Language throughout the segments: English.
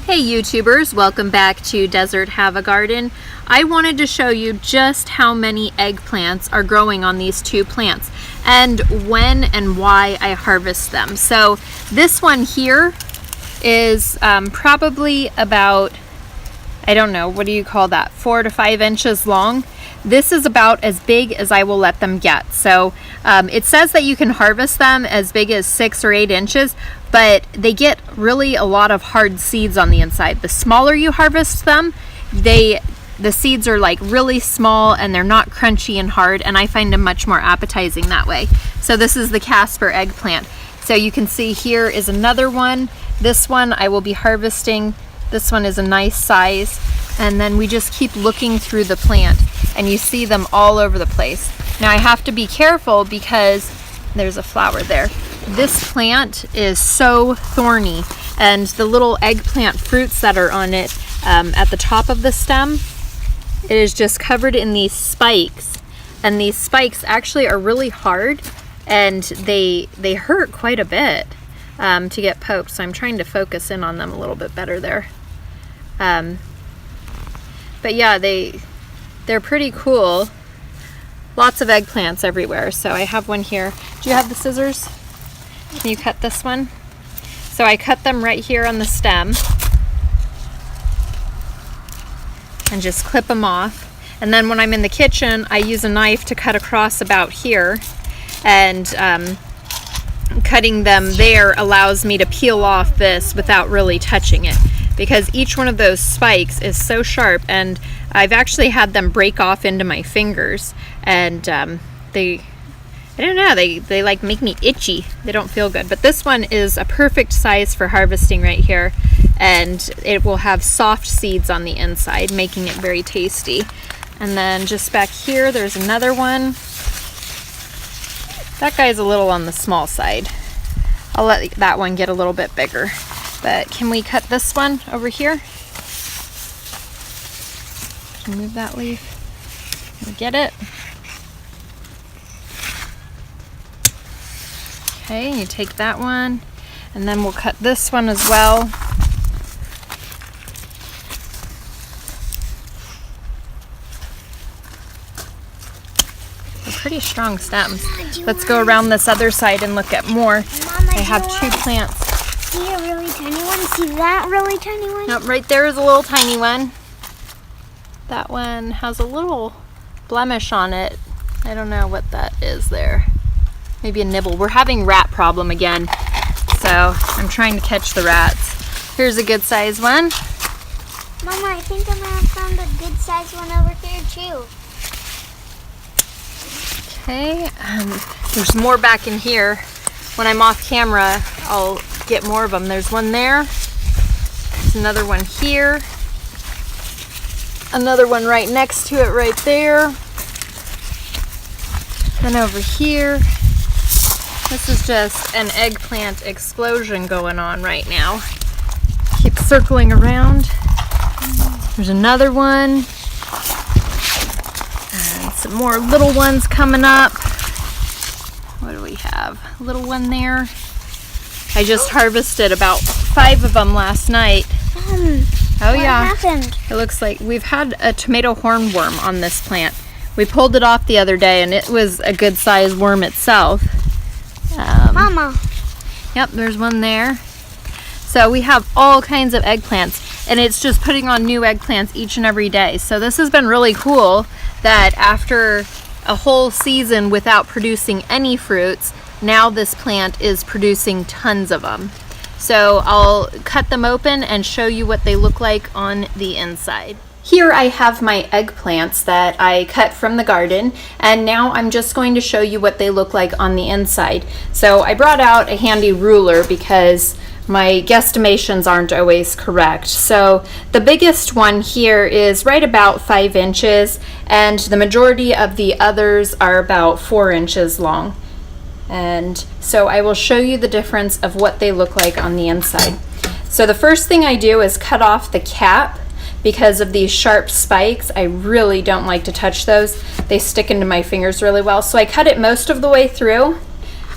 Hey YouTubers, welcome back to Desert Have a Garden. I wanted to show you just how many eggplants are growing on these two plants and when and why I harvest them. So this one here is probably about, I don't know, what do you call that, 4 to 5 inches long. This is about as big as I will let them get. So it says that you can harvest them as big as 6 or 8 inches, but they get really a lot of hard seeds on the inside. The smaller you harvest them, the seeds are like really small and they're not crunchy and hard, and I find them much more appetizing that way. So this is the Casper eggplant. So you can see here is another one. This one I will be harvesting. This one is a nice size. And then we just keep looking through the plant and you see them all over the place. Now I have to be careful because there's a flower there. This plant is so thorny, and the little eggplant fruits that are on it at the top of the stem, it is just covered in these spikes. And these spikes actually are really hard and they hurt quite a bit to get poked. So I'm trying to focus in on them a little bit better there. But yeah, they're pretty cool. Lots of eggplants everywhere. So I have one here. Do you have the scissors? Can you cut this one? So I cut them right here on the stem and just clip them off. And then when I'm in the kitchen, I use a knife to cut across about here, and cutting them there allows me to peel off this without really touching it, because each one of those spikes is so sharp, and I've actually had them break off into my fingers, and I don't know, they like make me itchy. They don't feel good. But this one is a perfect size for harvesting right here, and it will have soft seeds on the inside, making it very tasty. And then just back here, there's another one. That guy's a little on the small side. I'll let that one get a little bit bigger. But can we cut this one over here? Remove that leaf. Can we get it? Okay, you take that one, and then we'll cut this one as well. They're pretty strong stems. Let's go around this other side and look at more. I have 2 plants. See a really tiny one? See that really tiny one? Nope, right there is a little tiny one. That one has a little blemish on it. I don't know what that is there. Maybe a nibble. We're having rat problem again, so I'm trying to catch the rats. Here's a good size one. Mama, I think I might have found a good size one over here too. Okay, there's more back in here. When I'm off camera, I'll get more of them. There's one there. There's another one here. Another one right next to it right there. Then over here. This is just an eggplant explosion going on right now. Keep circling around. There's another one. And some more little ones coming up. What do we have? A little one there. I just harvested about 5 of them last night. Oh yeah. What happened? It looks like we've had a tomato hornworm on this plant. We pulled it off the other day and it was a good sized worm itself. Mama. Yep, there's one there. So we have all kinds of eggplants, and it's just putting on new eggplants each and every day. So this has been really cool that after a whole season without producing any fruits, now this plant is producing tons of them. So I'll cut them open and show you what they look like on the inside. Here I have my eggplants that I cut from the garden, and now I'm just going to show you what they look like on the inside. So I brought out a handy ruler because my guesstimations aren't always correct. So the biggest one here is right about 5 inches, and the majority of the others are about 4 inches long. And so I will show you the difference of what they look like on the inside. So the first thing I do is cut off the cap. Because of these sharp spikes, I really don't like to touch those. They stick into my fingers really well. So I cut it most of the way through,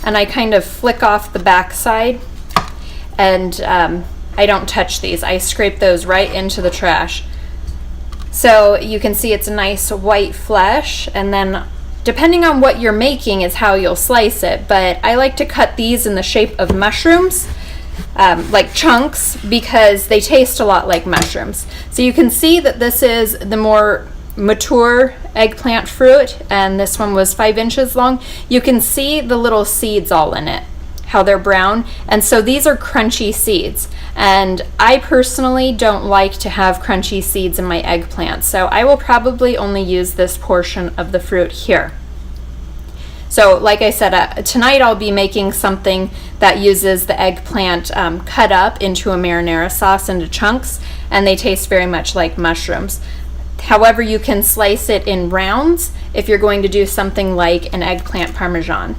and I kind of flick off the back side and I don't touch these. I scrape those right into the trash. So you can see it's a nice white flesh, and then depending on what you're making is how you'll slice it, but I like to cut these in the shape of mushrooms, like chunks, because they taste a lot like mushrooms. So you can see that this is the more mature eggplant fruit, and this one was 5 inches long. You can see the little seeds all in it, how they're brown, and so these are crunchy seeds, and I personally don't like to have crunchy seeds in my eggplant, so I will probably only use this portion of the fruit here. So like I said, tonight I'll be making something that uses the eggplant cut up into a marinara sauce into chunks, and they taste very much like mushrooms. However, you can slice it in rounds if you're going to do something like an eggplant parmesan.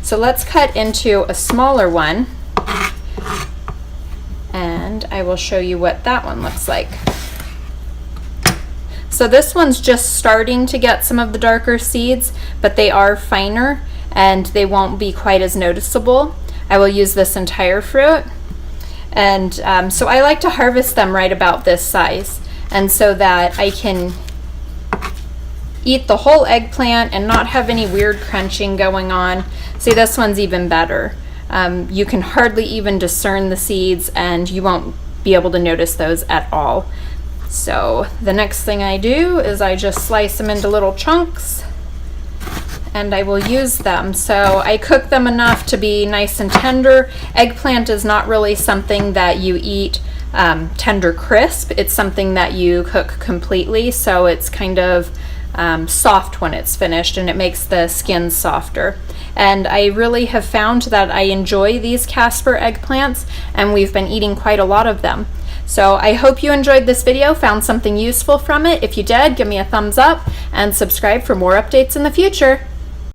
So let's cut into a smaller one, and I will show you what that one looks like. So this one's just starting to get some of the darker seeds, but they are finer and they won't be quite as noticeable. I will use this entire fruit, and so I like to harvest them right about this size, and so that I can eat the whole eggplant and not have any weird crunching going on. See, this one's even better. You can hardly even discern the seeds, and you won't be able to notice those at all. So the next thing I do is I just slice them into little chunks, and I will use them. So I cook them enough to be nice and tender. Eggplant is not really something that you eat tender crisp. It's something that you cook completely, so it's kind of soft when it's finished, and it makes the skin softer. And I really have found that I enjoy these Casper eggplants, and we've been eating quite a lot of them. So I hope you enjoyed this video, found something useful from it. If you did, give me a thumbs up and subscribe for more updates in the future.